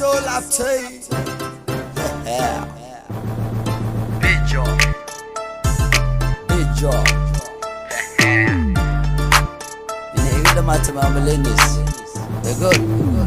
soo laabtay Bijo inay iga dhamaatay maamuleynis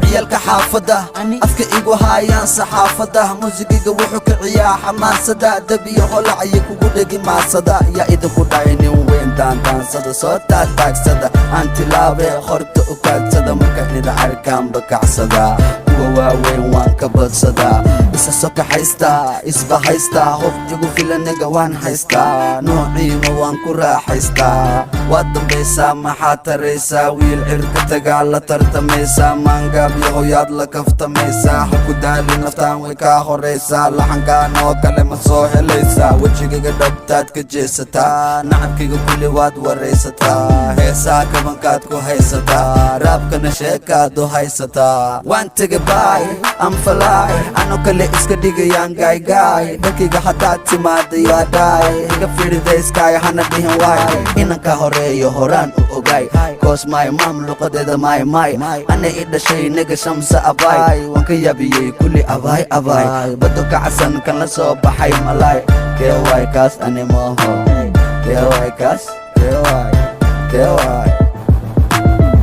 ciyaalka xaafada afka igu haayaan saxaafada muusigiga wuxuu kiciyaa xamaasada dab iyo holac ayay kugu dhegi maasada yaa idinku dhacay nin weyn daandaansada soo taagtaagsada aan tilaabe horta u kaagsada marka nida arkaan bakacsada kuwa waaweyn waan ka badsadaa isa soka haystaa isba haystaa hof igu filaniga waan haystaa noociima waan ku raaxaystaa waad dambaysaa maxaa taraysaa wiil cirka tagaa la tartamaysaa maangaab yahoyaad la kaftamaysaa ha ku daalin naftaan way kaa horaysaa laxankaan oo kale ma soo helaysaa wejigaga dhabtaad ka jeesataa nacabkiga kulli waad waraysataa heesaha kabankaad ku haysataa raabkana sheekaad u haysataa waan tega baay aan falaay ano kale iska dhigayaan gaaygaay dhankayga haddaad timaada yaa dhaay iga firidayskaay hana dhihin waay inanka horeeyo horaan u ogaay koos maay maam luqadeeda maay ana i dhashay naga shamsa abaay waan ka yaabiyey kulli abaay bado kacsan kan la soo baxay malaay keewaay kaas ani maaho keewaay kaas keewaay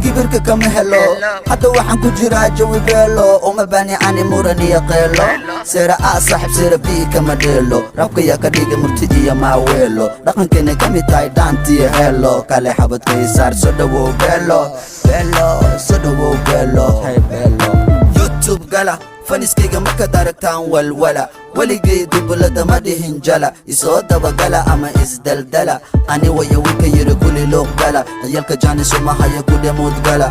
kibirka kama helo hadda waxaan ku jiraa jawi beelo uma baani ani muran iyo qeelo seera a saaxib seera bii kama dheelo rabka yaa ka dhiga murti iyo maaweelo dhaqankeena ka mid tahay dhaantiyo heelo kale xabadkay saar soo dhawow beelo soo dhawow beelo youtube gala faniskayga markaad aragtaan walwala weligay dubalada ma dhihin jala isoo dabagala ama isdaldala ani waya winka yiri kuli luuqgala ciyaalka jaanisumahaya kudhe mudgala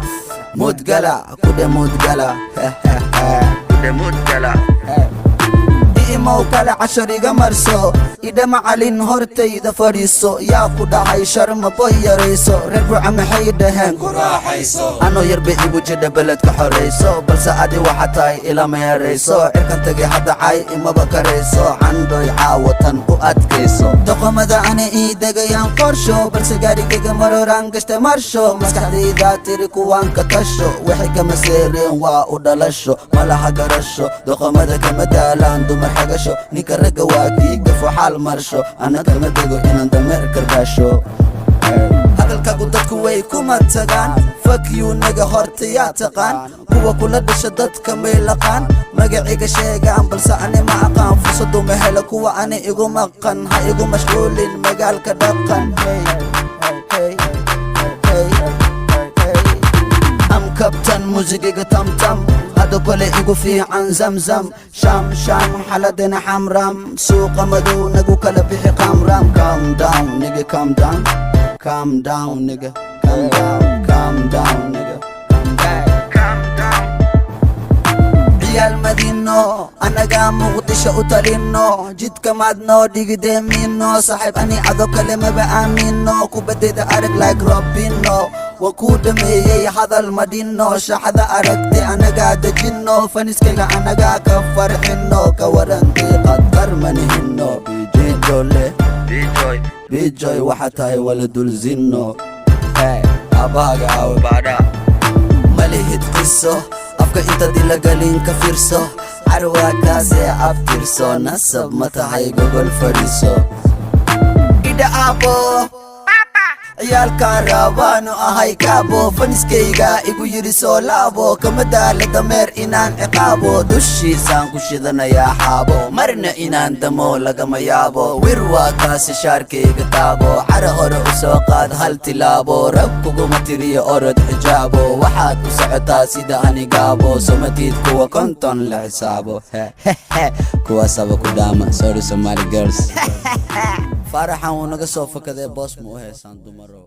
iimow kale cashariga marso idha macalin hortayda fadhiiso yaa ku dhacay sharma boy yarayso reer buuca maxay dhaheen ku raaxayso anoo yarba igu jidha beledka xorayso balse adi waxa tahay ilama yarayso cirkan tagay hadda cay imaba karayso candhoy caawatan u adkayso doqomada ana ii degayaan qorsho balse gaarigayga maroraan gashta marsho maskaxdaydaa tiri kuwaan ka tasho waxay kama seereen waa u dhalasho malaha garasho doqomada kama daalaan dumar xagasho ninka ragga waa kii gafo xaal marsho ana kama dego inaan dameer karbaasho hadalkagu dadku way kuma tagaan fakyu naga horta yaa taqaan kuwa kula dhasha dadka may laqaan magaciga sheegaan balse ani ma aqaan fursadu ma helo kuwa ani igu maqan ha igu mashquulin magaalka dhaqan am kabtan muusigiga tamtam hado kale igu fiican zamzam sham xaladena xamram suuqa madow nagu kala bixi qamram calm down nigga ciyaal madino anaga muqdisho u talino jidka maadno dhigidemino saaxiib ani ado kale maba aamino kubadeda arag like robino waan kuu dhameeyey hadal madhino shaxda aragti anagaa dejino faniskayga anagaa ka farxino ka waran diiqad qarmanihino bijoy waxa tahay wala dulzino abaaga awe baadha malihid qiso afka intaad ila galin ka fiirso carwaakaasee abtirso nasab ma tahay gogol fadhiiso idha aabo ciyaalkaan raabaanu ahay kaabo faniskayga igu yiri soo laabo kama daala dameer inaan ciqaabo dushiisaan ku shidanayaa xaabo marna inaan damo lagama yaabo wir waa kaasi shaarkayga taabo cara hore u soo qaad hal tilaabo rab kuguma tiriyo orod xijaabo waxaad u socotaa sida anigaabo somatiid kuwa konton la xisaabo kuwaasaba ku dhaama sorry Somali girls faraxan wuu naga soo fakadee boos ma u heesaan dumarow